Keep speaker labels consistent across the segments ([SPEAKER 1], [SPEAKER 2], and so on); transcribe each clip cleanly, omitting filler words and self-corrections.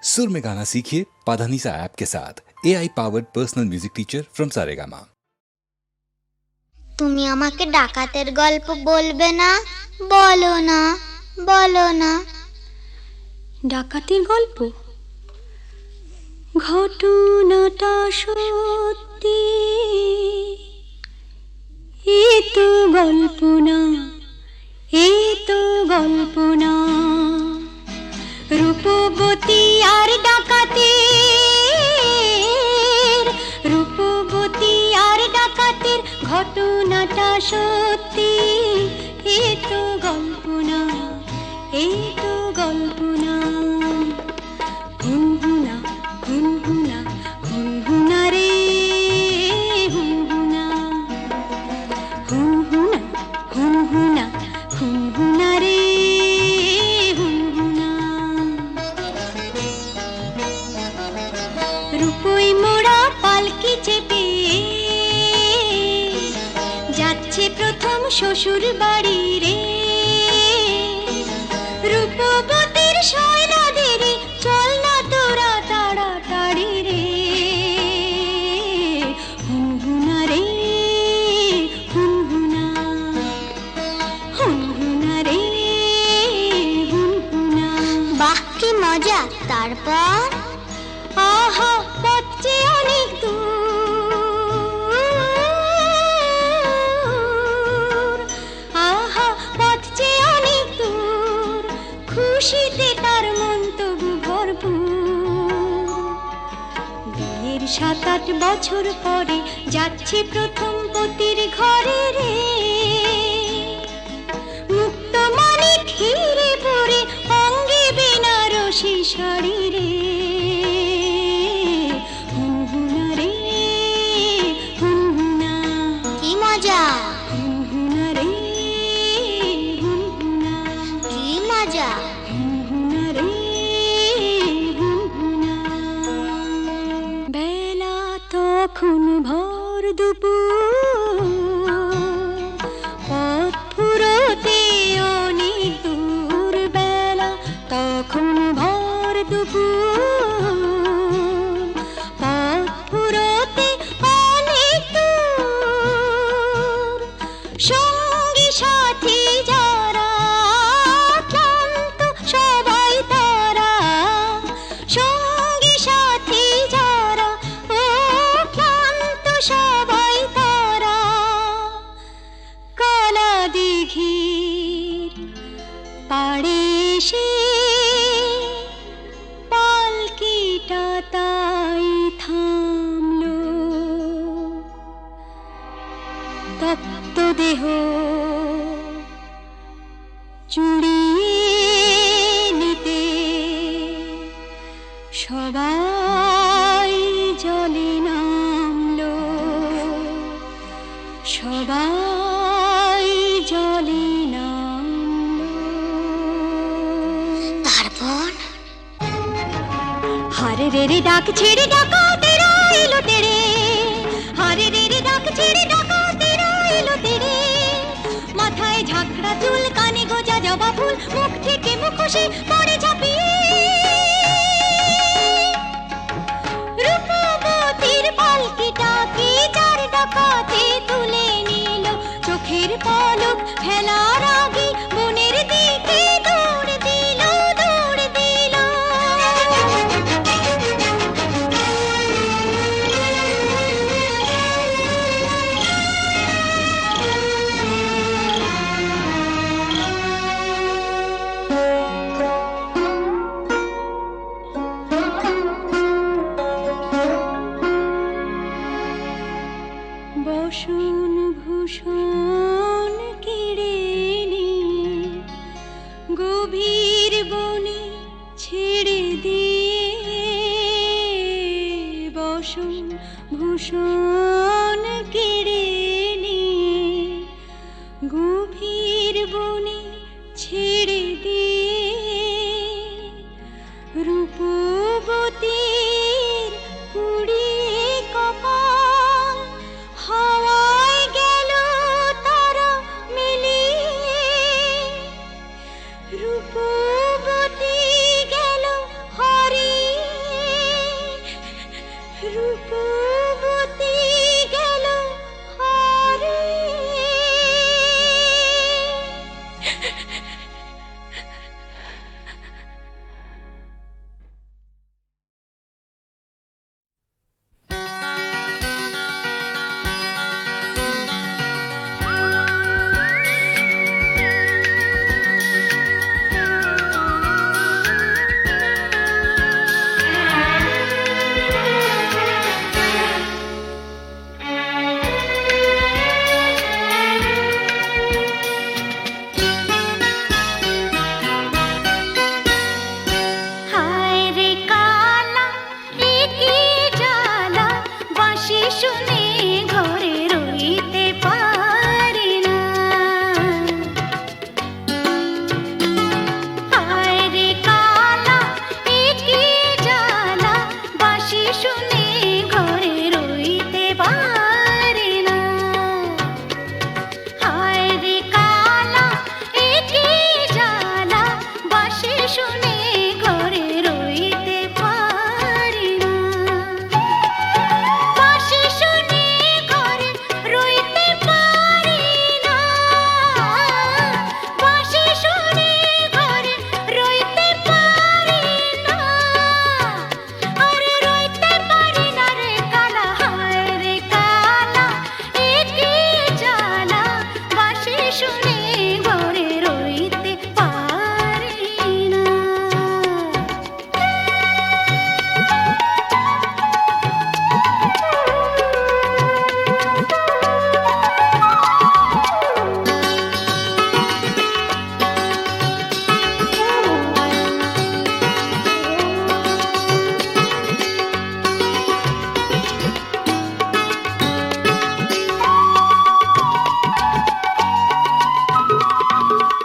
[SPEAKER 1] सुर में गाना सीखिए पाधानीसा ऐप के साथ। AI powered personal music teacher from Saregama.
[SPEAKER 2] তুমি আমাকে ডাকাতের গল্প বলবে না? বলো না, বলো না।
[SPEAKER 3] ডাকাতের গল্প? ঘটনাটা সত্যি, এ তো গল্প না, এ তো গল্প না। রূপবতী আর ডাকাতের, রূপবতী আর ডাকাতের ঘটনাটা সত্যি, এ তো গল্প না, এ তো গল্প না। হুনহুনা হুনহুনা হুনহুনা রে হুনহুনা, হুনহুনা হুনহুনা হুনহুনা রে হুনহুনা। রূপই মোড়া পালকি চেপে যাচ্ছে প্রথম শ্বশুর বাড়ি রে। রূপবতীর শয়না দেরি, চল না তোরা তাড়াতাড়ি রে। হুনহুনা রে হুনহুনা, হুনহুনা রে হুনহুনা।
[SPEAKER 2] বাহ কি মজা! তারপর?
[SPEAKER 3] আহা পথে অনেক দূর, আহা পথে অনেক দূর, খুশিতে তার মন তবু ভরপুর। বিয়ের 7-8 বছর পরে যাচ্ছে প্রথম পতির ঘরে রে। মুক্ত মানিক হিরে পরে অঙ্গে বেনারসি শাড়ি রে। হুনহুনা রে হুনহুনা,
[SPEAKER 2] কি মজা!
[SPEAKER 3] হুনহুনা রে হুনহুনা,
[SPEAKER 2] কি মজা!
[SPEAKER 3] হুনহুনা রে হুনহুনা। বেলা তখন ভর দুপুর, পথ ফুরোতে অনেক দূর। বেলা তখন ভর দুপুর, পথ ফুরোতে অনেক দূর। সঙ্গী সাথী যারা ক্লান্ত সবাই তারা, সঙ্গী সাথী যারা ও ক্লান্ত সবাই তারা। কালা দিঘির পাড়ে এসে পালকিটা তাই থামলো। তপ্ত দেহ চুড়িয়ে নিতে সবাই জলে নামলো, সবাই জলে নামলো।
[SPEAKER 2] তারপর?
[SPEAKER 3] হারে রে রে ডাক ছেড়ে ডাকাতেরা এলো তেরে, হারে রে রে ডাক ছেড়ে ডাকাতেরা এলো তেরে। মাথায় ঝাঁকড়া চুল, কানে গোজা জবা ফুল, মুখ থেকে মুখোশে পড়ে ঝাঁপিয়ে। রূপবতীর পালকিটাকে চার ডাকাতে তুলে নিল, চোখের পলক ফেলার আগে মনের দিকে দৌড় দিল, দৌড় দিল। বসন ভূষণ কেড়ে নিয়ে গভীর বনে ছেড়ে দিয়ে, বসন ভূষণ কেড়ে নিয়ে গভীর বনে ছেড়ে দিয়ে। রূপবতীর পুড়িয়ে কপাল হাওয়ায় গেল তারা মিলিয়ে। রূপবতী গেল হারিয়ে জ্বালা বাঁশি শুনে ঘরে রইতে পারি না। হায় রে কালা এ কি জ্বালা বাঁশি শুনে ঘরে রইতে পারি না। বাঁশি শুনে ঘরে রইতে পারি না। বাঁশি শুনে ঘরে রইতে পারি না। আরে রইতে পারি না রে কালা, হায় রে কালা এ কি জ্বালা বাঁশি শুনে ঘরে রইতে পারি না।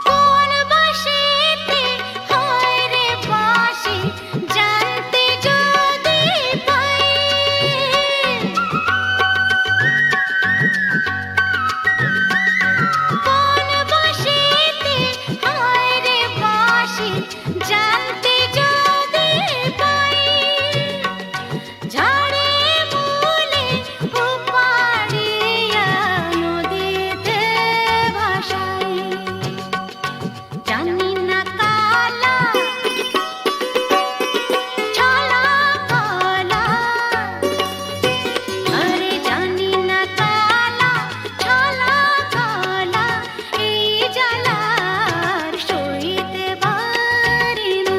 [SPEAKER 3] কোন বাঁশিতে হয় রে বাঁশি জানতে যদি পাই। কোন বাঁশিতে হয় রে বাঁশি জানতে যদি পাই। ঝাড়ে মূলে উপাড়িয়া নদীতে ভাসাই। জানি না কালা ছলা কলা, আরে জানি না কালা ছলা কলা এই জ্বালার সইতে পারি না।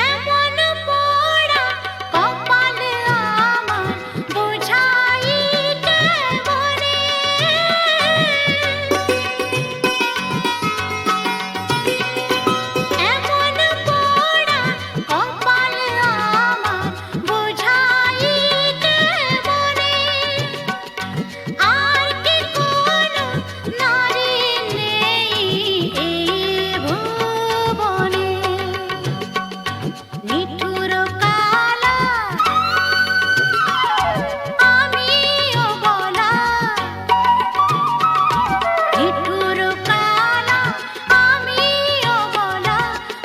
[SPEAKER 3] এমন পোড়া কপাল আমার বুঝাইতে মনে। এমন পোড়া কপাল আমার বুঝাইতে মনে। আর কি কোনো নারী নেই এই ভুবনে। নিঠুর কালা আমিও বলা। নিঠুর কালা আমিও বলা।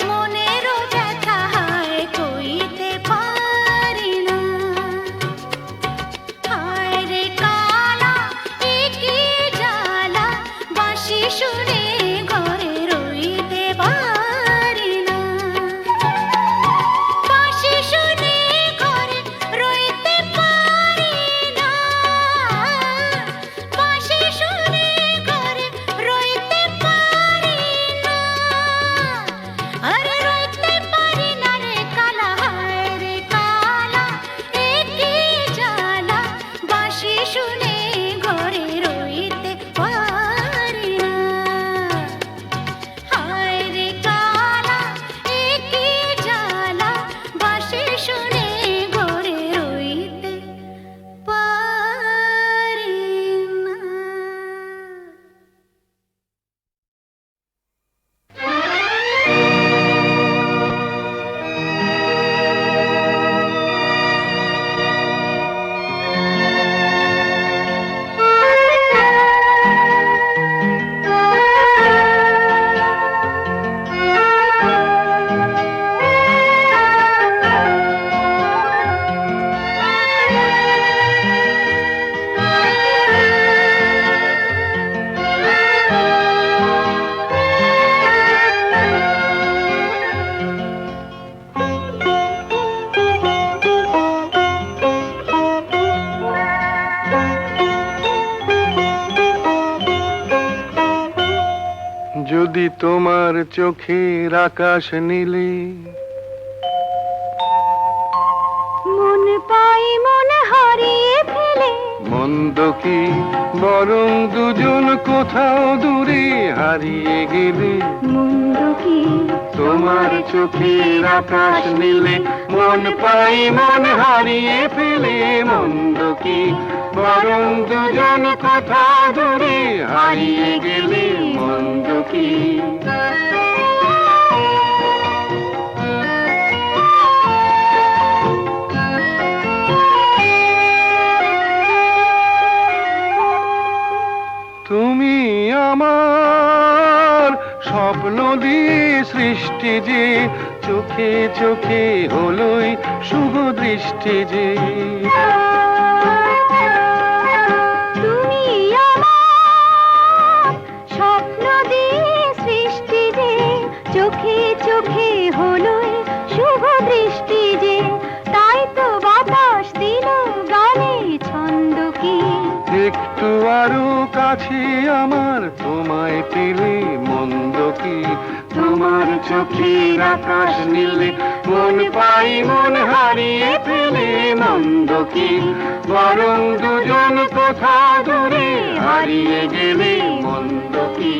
[SPEAKER 3] মনের ব্যথা হায় কইতে পারি না। হায় রে কালা এ কি জ্বালা বাঁশি শুনে ঘরে রইতে পারি না। বাঁশি শুনে ঘরে রইতে পারি না। বাঁশি শুনে ঘরে রইতে পারি না। আরে রইতে পারি না রে কালা, হায় রে কালা এ কি জ্বালা বাঁশি শুনে ঘরে রইতে পারি না। হায় রে কালা এ কি জ্বালা বাঁশি শুনে ঘরে রইতে পারি না।
[SPEAKER 4] যদি তোমার চোখের আকাশ নীলে মন্দ কি বরং দুজন কোথাও দূরে হারিয়ে গেলে
[SPEAKER 3] মন্দ কি
[SPEAKER 4] তোমার চোখের আকাশ নীলে মন পাই মন হারিয়ে ফেলে মন্দ কি বরং দুজন কোথাও দূরে হারিয়ে গেলে মন্দ কি তুমি আমার স্বপ্ন দিয়ে সৃষ্টি যে চোখে চোখে হলোই শুভ দৃষ্টি যে
[SPEAKER 3] তুমি আমার স্বপ্ন দিয়ে সৃষ্টি যে চোখে চোখে হলোই শুভ দৃষ্টি যে তাই তো বাতাস দিল গানে ছন্দ কি
[SPEAKER 4] একটু আরো কাছে আমার তোমায় পেলে মন্দ কি তোমার চোখের আকাশ নীলে মন পাই মন হারিয়ে ফেলে মন্দ কি বরং দুজন কোথা দূরে হারিয়ে গেলে মন্দ কি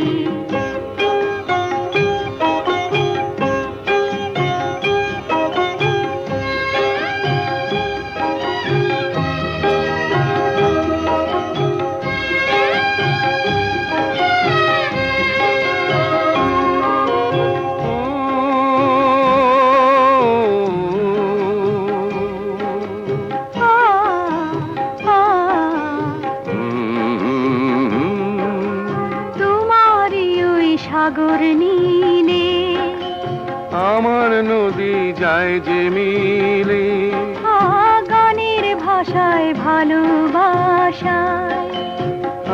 [SPEAKER 3] সাগর নীলে
[SPEAKER 4] আমার নদী যায় যে মিলে
[SPEAKER 3] গানের ভাষায় ভালোবাসায়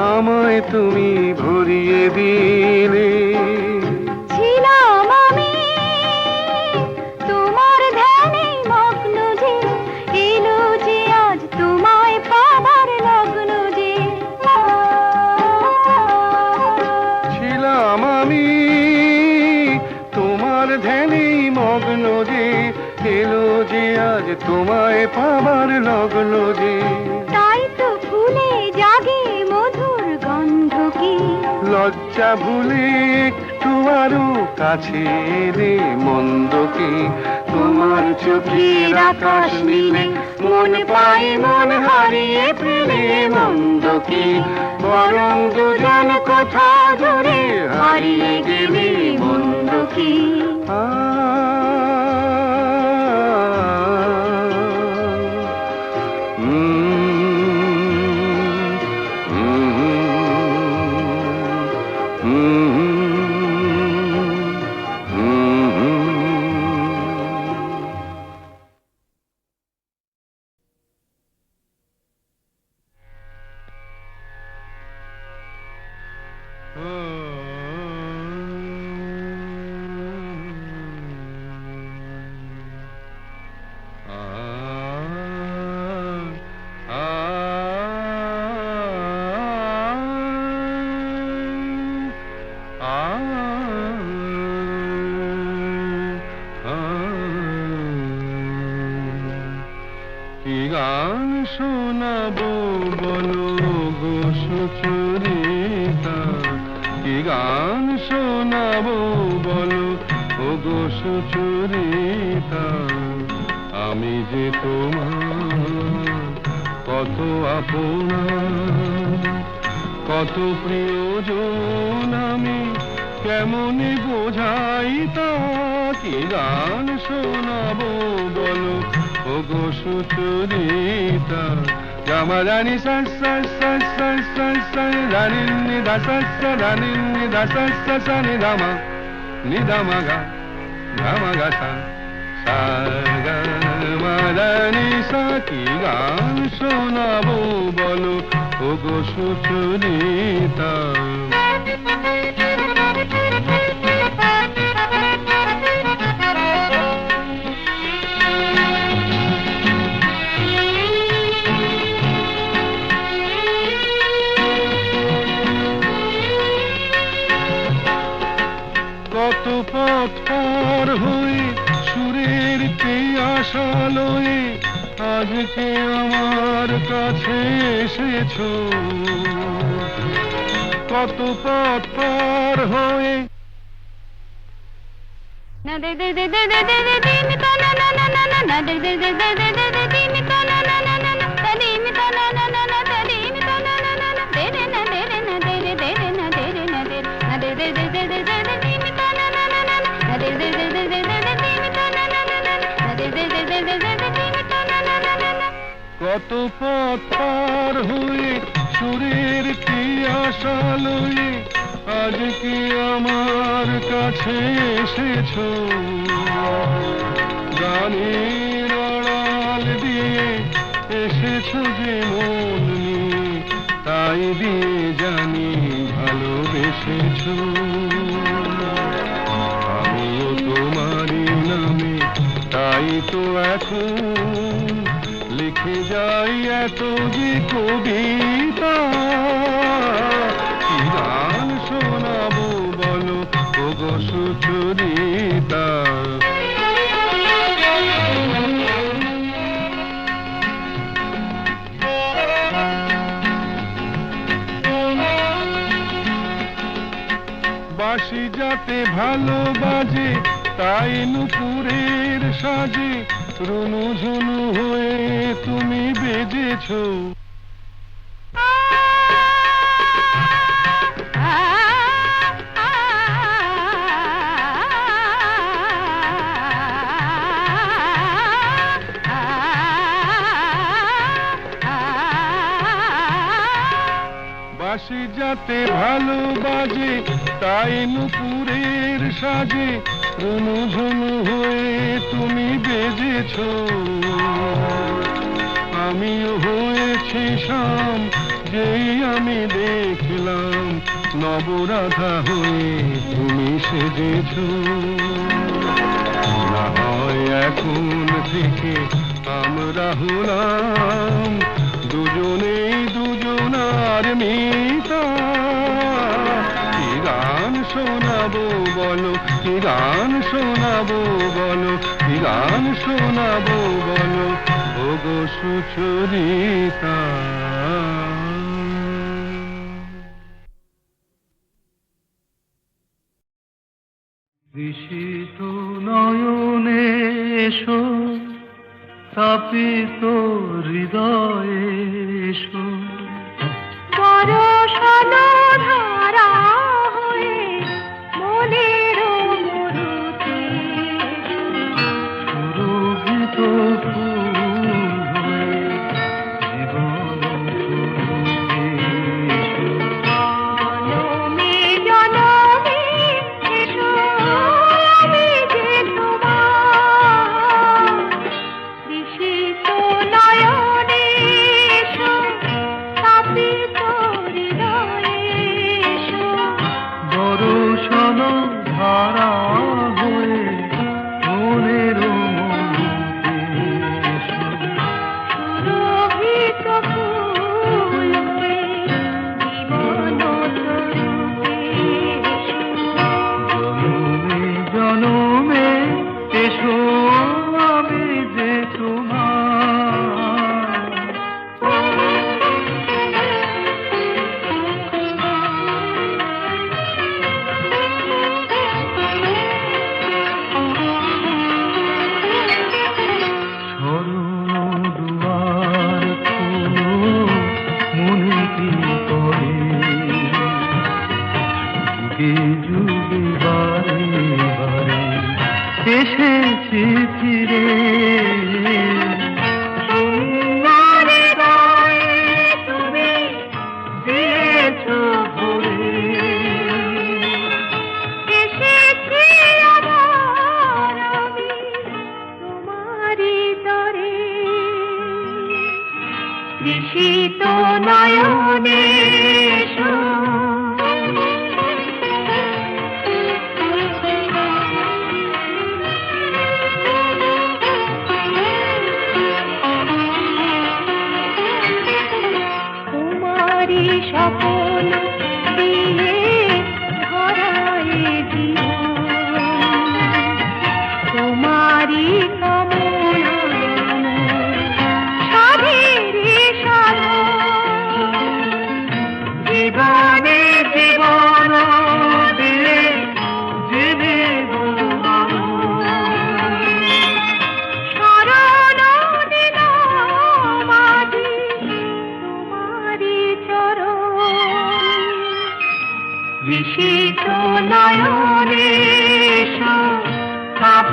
[SPEAKER 4] আমায় তুমি ভরিয়ে দিলে
[SPEAKER 3] ছিলাম আমি তোমার ধ্যানে মগ্ন যে এলো যে আজ তোমায় পাবার লগ্ন যে
[SPEAKER 4] ছিলাম আমি তোমার ধ্যানে মগ্ন যে এলো যে আজ তোমায় পাবার লগ্ন যে
[SPEAKER 3] তাই তো ফুলে জাগে মধুর গন্ধ কি
[SPEAKER 4] লজ্জা ভুলে একটু আরো কাছে এলে মন্দ কি তোমার চোখের আকাশ নীলে মন পাই মন হারিয়ে ফেলে মন্দ কি বরং দুজন কোথা দূরে হারিয়ে গেলে মন্দ কি কি গান শোনাবো বলো গো সুচরিতা কি গান শোনাবো বলো ও গো সুচরিতা আমি যে তোমার কত আপনা কত প্রিয়জন আমি কেমনে বোঝাই তা কি গান শোনাবো বলো ও গো সুচরিতা জামা রানী রানী নিদা রানী নিদা নিদামা নিদামা গা ধামা গা সা রানী সা কি গান শোনাবো বলো ও গো সুচরিতা কত পথ পার হয়ে সুরের পেয়াস আশালয়ে আজকে আমার কাছে এসেছো, কত পথ পার হয়ে
[SPEAKER 3] না দে দে দে দে দে দে দে দিন তা না না না না না না দে দে দে দে দে দে দে দিন তা না না না না না তা দিন তা না না না না তা দিন তা না না না না দে রে না দে রে না দে রে দে রে না দে রে না দে না দে দে দে দে দে দে দিন তা না না না না না দে দে দে দে দে দে দিন তা না না না না না দে দে দে দে দে দে দিন তা না না না না।
[SPEAKER 4] কত পথ পার হয়ে সুরের কি আশা লয়ে আজকে আমার কাছে এসেছো, গানের আড়াল দিয়ে এসেছো যে মন নিয়ে, তাই দিয়ে জানি ভালোবেসেছো। আমিও তোমারই নামে তাই তো এখন লিখে যাই এত যে কবিতা, কি গান শোনাবো বলো ওগো সুচরিতা। বাঁশি যাতে ভালো বাজে তাই নুপুরের সাজে রুনু ঝুনু হয়ে তুমি বেজেছো। বাঁশি যাতে ভালো বাজে তাই নুপুরের সাজে রুনু ঝুনু হয়ে তুমি বেজেছো। আমিও হয়েছি শাম যেই আমি দেখলাম নবরাধা হয়ে তুমি সেজেছো। না হয় এখন থেকে আমরা হলাম দুজনেই দুজনার মিতা, কি গান শোনাবো বলো, কি গান শোনাবো বলো, কি গান শোনাবো বলো ওগো সুচরিতা। ঋষিত নয়নে এসো, তাপিত হৃদয়ে এসো,
[SPEAKER 3] বরষণ ধারা হয়ে মনের মরুতে
[SPEAKER 4] সুরভিত ফুল হয়ে জীবন ফুলতে এসো।
[SPEAKER 3] জনমে জনমে এসো আমি যে তোমার, ঋষিত নয়নে এসো, তাপিত হৃদয়ে এসো,
[SPEAKER 4] বরষণ ধারা হয়ে মনের মরুতে এসো।
[SPEAKER 3] সুরভিত ফুল হয়ে জীবন তরুতে এসো।
[SPEAKER 4] জনমে জনমে এসো আমি যে তোমার। শরণ দুয়ার খোলো মনে কি করে, যুগে যুগে বারে বারে এসেছি ফিরে।
[SPEAKER 3] সুন্দর হৃদয়ে তুমি
[SPEAKER 4] দিয়েছো ভরে,
[SPEAKER 3] এসেছি আবার আমি তোমারই তরে, ঋষিত নয়নে এসো। তোমারই স্বপন দিয়ে ভরায় জীবন, তোমারই কামনা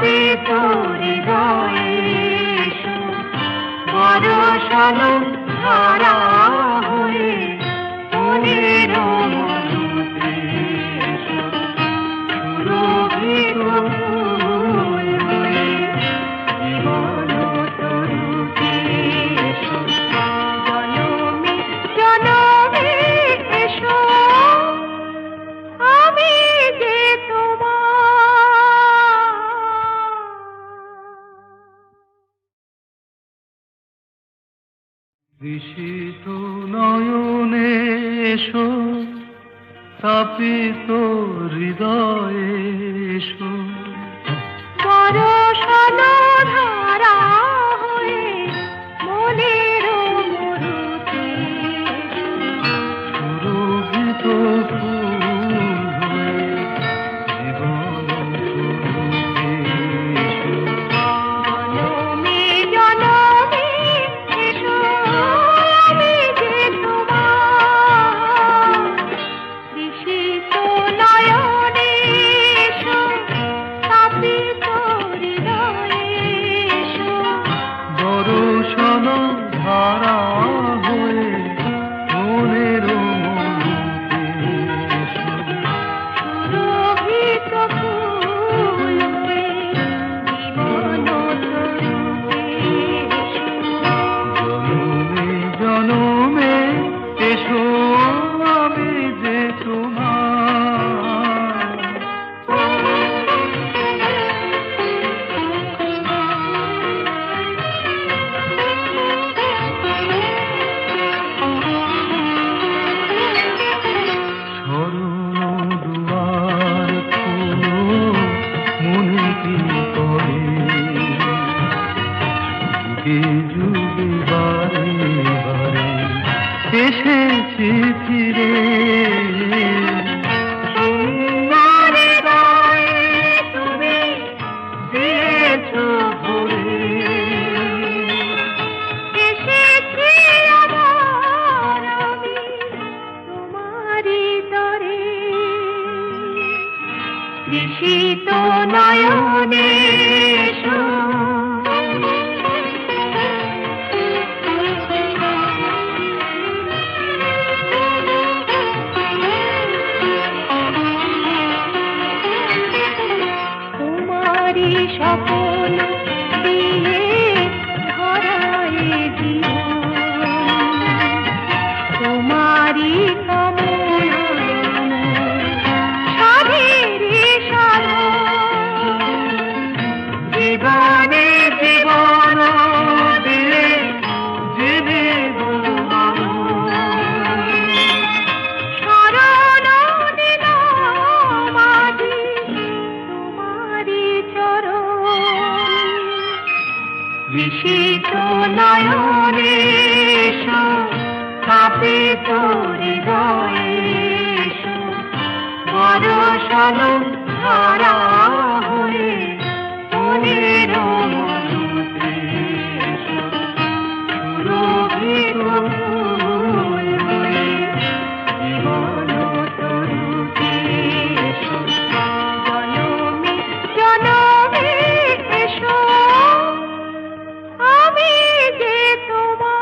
[SPEAKER 3] স্থাপিত হৃদয়ে এসো, বরসালো ধারা হয়ে মনের মধুতে এসো, সুরভিত ফুল হয়ে জীবন তরুতে এসো, জনমে জনমে এসো, আমি যে
[SPEAKER 4] ঋষিত নয়নে এসো, তাপিত হৃদয়ে এসো,
[SPEAKER 3] বরসালো ধারা হয়ে মনের মরুতে
[SPEAKER 4] সুরভিত ফুল হয়ে জীবন তরুতে এসো,
[SPEAKER 3] জনমে জনমে এসো, আমি যে তোমার ঋষিত নয়নে এসো, তাপিত হৃদয়ে এসো,
[SPEAKER 4] বরষণ ধারা হয়ে মনের মধুতে এসো,
[SPEAKER 3] সুরভিত ফুল হয়ে জীবন তরুতে এসো,
[SPEAKER 4] জনমে জনমে এসো, আমি যে তোমার। শরণ দুয়ার খোলো, মনে কি করে যুগে যুগে বারে বারে এসেছি ফিরে, সুন্দর হৃদয়ে তুমি দিয়েছো ভরে,
[SPEAKER 3] এসেছি আবার আমি তোমারই তরে, ঋষিত নয়নে এসো, তোমারই সকল দিয়ে ধরায় জীবন, তোমারই কামনা সাধেরে সাধন,
[SPEAKER 4] জীবনে জীবন দিয়ে জীবিত
[SPEAKER 3] শরণ নিলাম আজি তোমারই চরণ,
[SPEAKER 4] ঋষিত নয়নে এসো, তাপিত হৃদয়ে এসো, বরষণ ধারা হয়ে মনের মধুতে এসো, সুরভিত ফুল হয়ে জীবন তরুতে এসো,
[SPEAKER 3] জনমে জনমে এসো, আমি যে তোমার।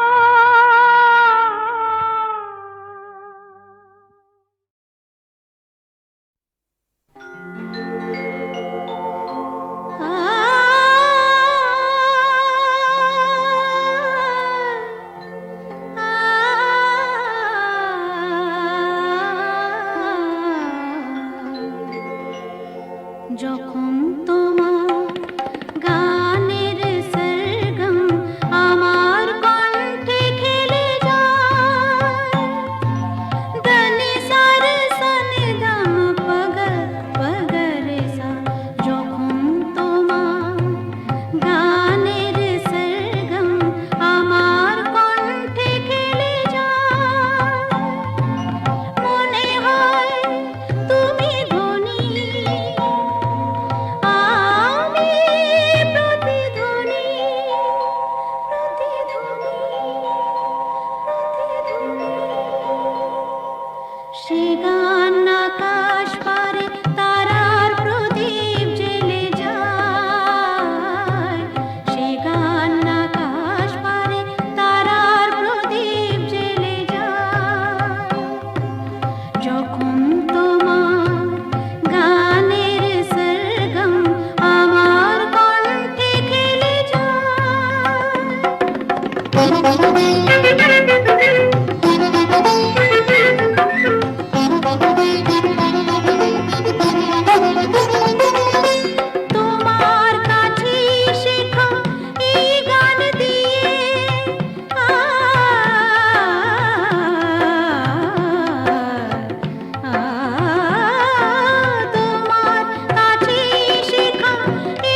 [SPEAKER 3] তোমার কাছে শেখা এই গান দিয়ে তোমার কাছে শেখা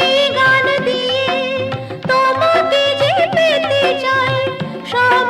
[SPEAKER 3] এই গান দিয়ে তোমাকে যে পেতে চাই সব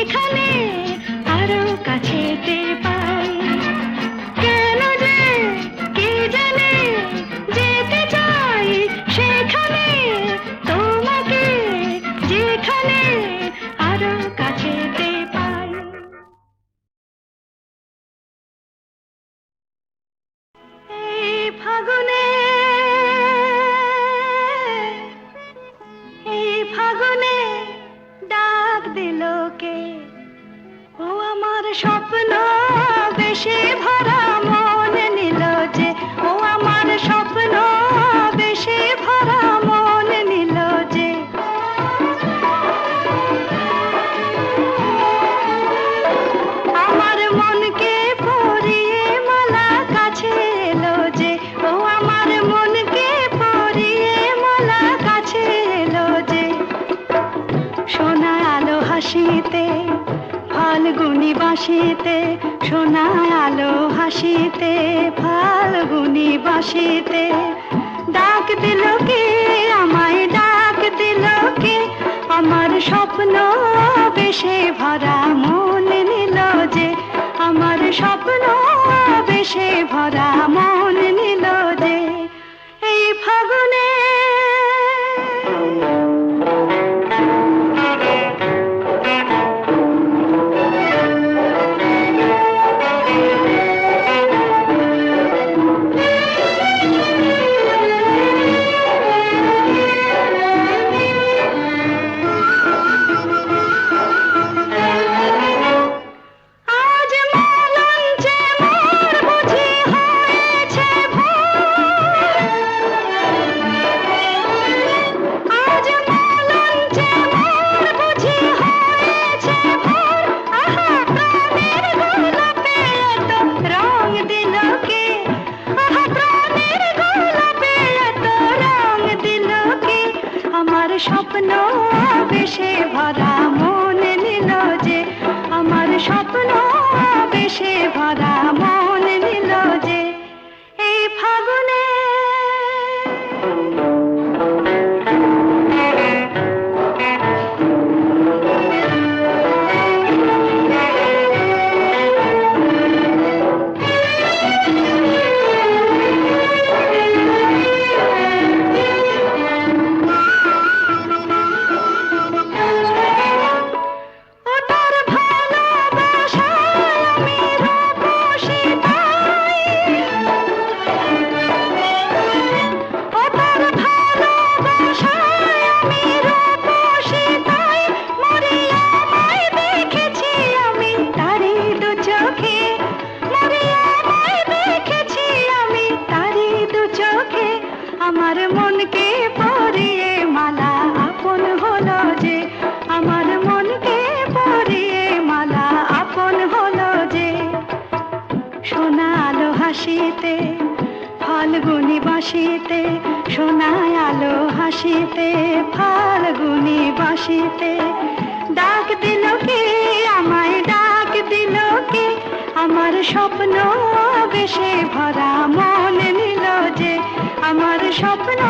[SPEAKER 3] সেখানে আরো কাছেতে পাই। কেন যে কে জানে যেতে চাই সেখানে, তোমাকে যেখানে আরো কাছেতে পাই। এই ফাগুনে, এই ফাগুনে ডাক দিল কে? ও আমার স্বপ্ন বেশে ভরা মন নিল যে, ও আমার স্বপ্ন বেশে ভরা মন নিল যে। আমার মনকে পরিয়ে মালা কাছে এলো যে, ও আমার মনকে পরিয়ে মালা কাছে এলো যে। সোনা আলো হাসিতে ফাল্গুনি বাসিতে, সোনা আলো হাসিতে ফাল্গুনি বাসিতে, ডাক দিল কে আমায়, ডাক দিল কে? আমার স্বপ্ন বেশে ভরা মন নিল যে, আমার স্বপ্ন বেশে ভরা মন নিল যে। এই ফাগুনে স্বপ্ন বেশে ভরা মন নিল যে, আমার স্বপ্ন বেশে ভরা মন নিল যে। এই ফাগুনে আমার মনকে পরিয়ে মালা আপন হলো যে, আমার মনকে পরিয়ে মালা আপন হলো যে। সোনা আলো হাসিতে ফাল্গুনি বাসিতে, সোনা আলো হাসিতে ফাল্গুনি বাসিতে, ডাক দিল কে আমায়, ডাক দিল কে? আমার স্বপ্ন বেশে ভরা মন নিল যে, আমার স্বপ্ন